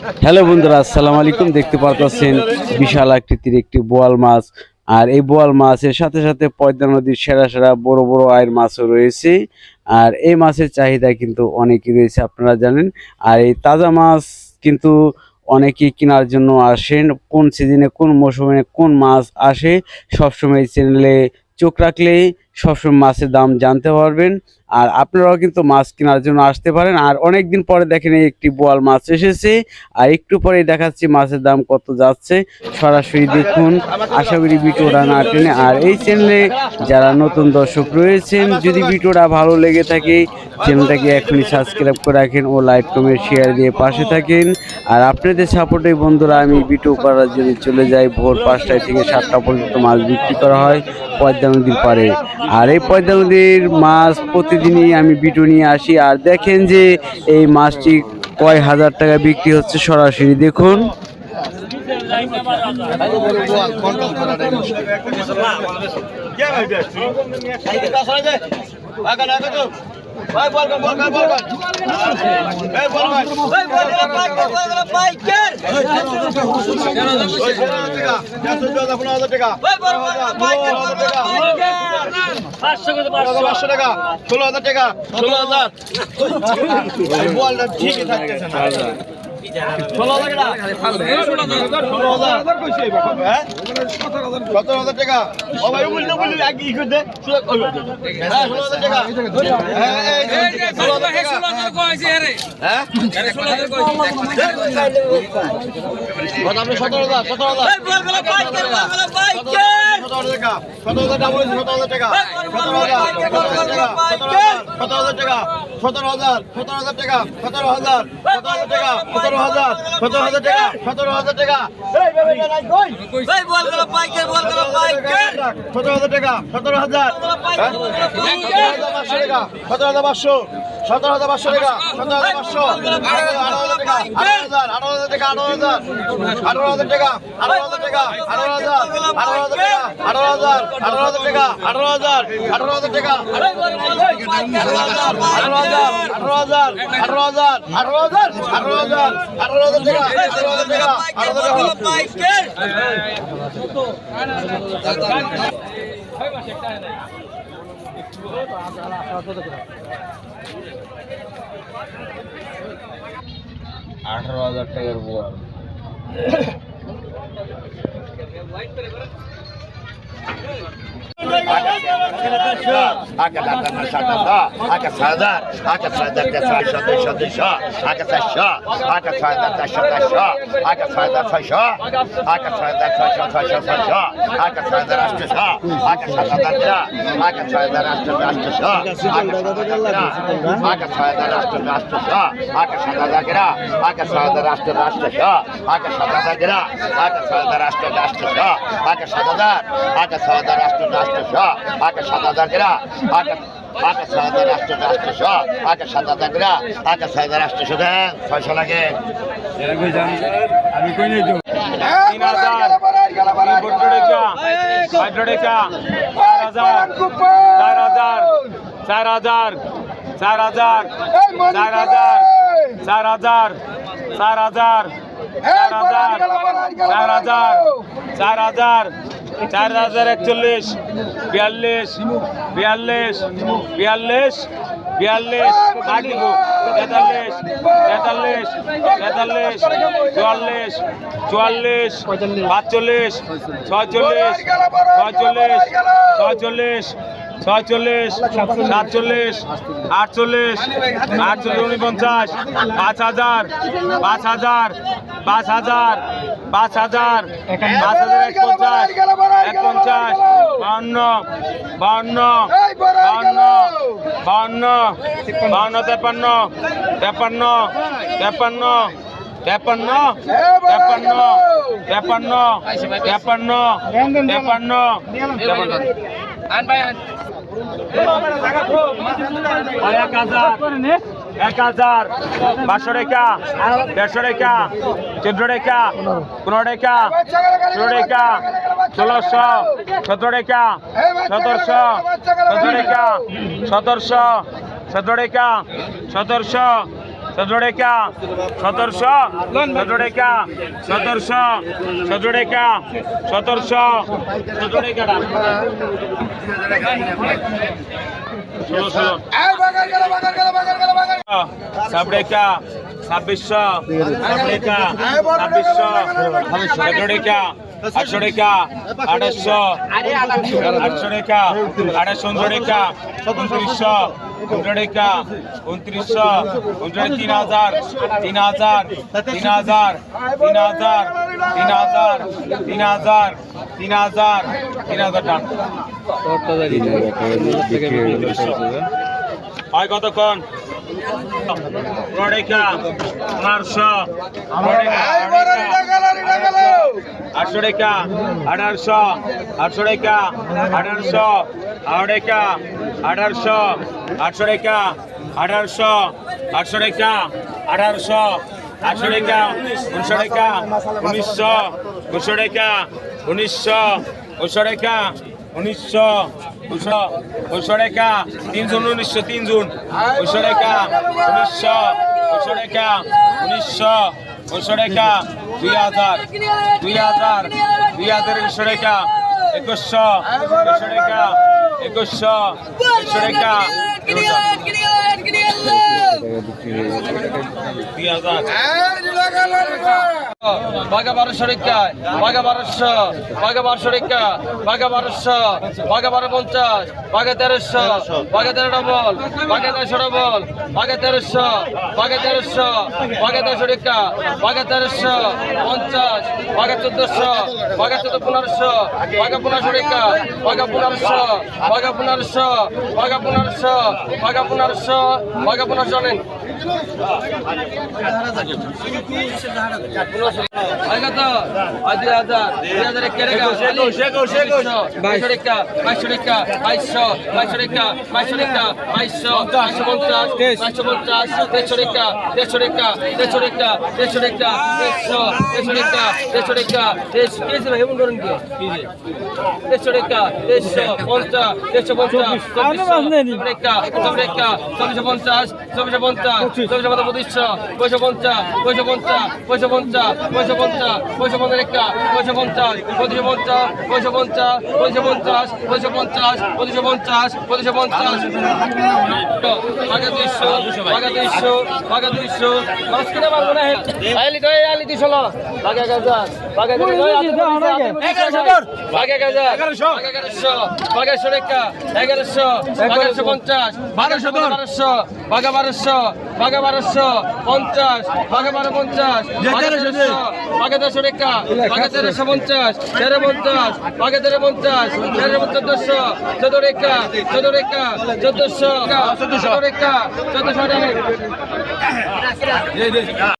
Hello বন্ধুরা, আসসালামু আলাইকুম। দেখতে পাচ্ছেন বিশাল আকৃতির একটি বোয়াল মাছ। আর এই বোয়াল মাছের সাথে সাথে পদ্মা নদীর সেরা সেরা বড় বড় আয়ের মাছও রয়েছে। আর এই মাছের চাহিদা কিন্তু অনেকই রয়েছে, আপনারা জানেন। আর এই তাজা মাছ কিন্তু অনেকেই কেনার জন্য আসেন। কোন সিজনে, কোন মৌসুমে কোন মাছ আসে, সবসময় চ্যানেলে চোখ রাখলেই সবসময় মাছের দাম জানতে পারবেন। আর আপনারাও কিন্তু মাছ কেনার জন্য আসতে পারেন। আর অনেকদিন পরে দেখেন এই একটি বোয়াল মাছ এসেছে। আর একটু পরেই দেখাচ্ছি মাছের দাম কত যাচ্ছে, সরাসরি দেখুন। আশা করি ভিডিওটা না টেনে। আর এই চ্যানেলে যারা নতুন দর্শক রয়েছেন, যদি ভিডিওটা ভালো লেগে থাকে চ্যানেলটাকে এখনই সাবস্ক্রাইব করে রাখেন ও লাইক কমেন্ট শেয়ার দিয়ে পাশে থাকেন। আর আপনাদের সাপোর্টে বন্ধুরা আমি ভিডিও করার জন্য চলে যাই। ভোর 5টায় থেকে 7টা পর্যন্ত মাছ বিক্রি করা হয় পদ্মা নদীর পাড়ে। আর এই পদ্মা নদীর মাছ প্রতিদিনই আমি ভিডিও নিয়ে আসি। আর দেখেন যে এই মাছটি কয় হাজার টাকা বিক্রি হচ্ছে, সরাসরি দেখুন। ঠিকই থাকতেছে না। 16,000 টাকা 17,000 টাকা। ও ভাই বলতে বলি আগে কি করতে 16,000 টাকা। হ্যাঁ 16,000 টাকা কইছে রে। হ্যাঁ 16,000 কইছে। কত আপনি 17,000 17,000 এই বলগুলো পাইকার বলগুলো পাইকার 17,000 টাকা 17,000 টাকা বলেন 17,000 টাকা 17,000 টাকা 17,000 টাকা 17,000 টাকা 17,000 টাকা 17,000 টাকা 17,000 টাকা এই বেটা নাই কই এই বলগুলো পাইকার 17,000 টাকা 17,000 টাকা 17,500 17,500 টাকা 17,500 18,000 টাকা 18,000 টাকা 18,000 টাকা 18,000 টাকা 18,000 টাকা 18,000 টাকা 18,000 টাকার বোয়াল। আগে 7,000 গ্রা আগে 7,000 800 আগে 7,000 গ্রা আগে 7,800 দেন 600 লাগে আমি কই নাই তো 3,000 4,000 4,000 41 42 43 44 43 45 46 47 48 49 50 49 50 5,000 5,000 5,000 51 52 1,000 500 টাকা 150 টাকা 14 টাকা 15 টাকা 16 টাকা 1600 17 টাকা 1700 17 টাকা 1700 17 টাকা 1700 সজোড়েকা 1700 সজোড়েকা 1700 সজোড়েকা 1700 সজোড়েকা সাবড়েকা 2600 সাবড়েকা 2600 সজোড়েকা 800 টাকা 800 800 টাকা 800 টাকা 2900 টাকা 2900 3000 3000 3000 3000 3000 3000 3000 টান হয় কতক্ষণ রডেকা 1500 800 টাকা 1800 800 টাকা 1800 আড়েকা 1800 800 টাকা 1800 800 টাকা 1800 800 টাকা 1900 টাকা 1900 1900 টাকা 1900 1900 টাকা 1900 1900 টাকা 3 জুন 1900 3 জুন 1900 টাকা 1900 1900 টাকা 1900 1900 টাকা 2000 2000 2100 টাকা 2100 2100 টাকা 2100 2100 টাকা 2000 বাঘা 1200 টাকা বাঘা 1200 বাঘা 1200 টাকা বাঘা 1200 বাঘা 1250 বাঘা 1300 বাঘা 13 ডবল বাঘা 1300 ডবল বাঘা 1300 বাঘা 1300 বাঘা 1300 টাকা বাঘা 1350 বাঘা 1400 বাঘা 1500 বাঘা 1500 টাকা বাঘা 1500 বাঘা 1500 বাঘা 1500 বাঘা 1500 বাঘা 1500 নেন আগে তো 2000 2000 কেরেগা শেখো 2200 টাকা 2200 টাকা 2200 টাকা 2200 টাকা 2200 250 250 টাকা 150 টাকা 150 টাকা 150 টাকা 150 টাকা 150 টাকা 150 টাকা 150 টাকা হেমন করেন কি 150 টাকা 150 150 টাকা 250 250 250 250 250 250 বাঘা 1300 টাকা বাঘা 1350 1350 বাঘা 1350 1400 টাকা 14 টাকা 1400 টাকা 1400 টাকা 1400 টাকা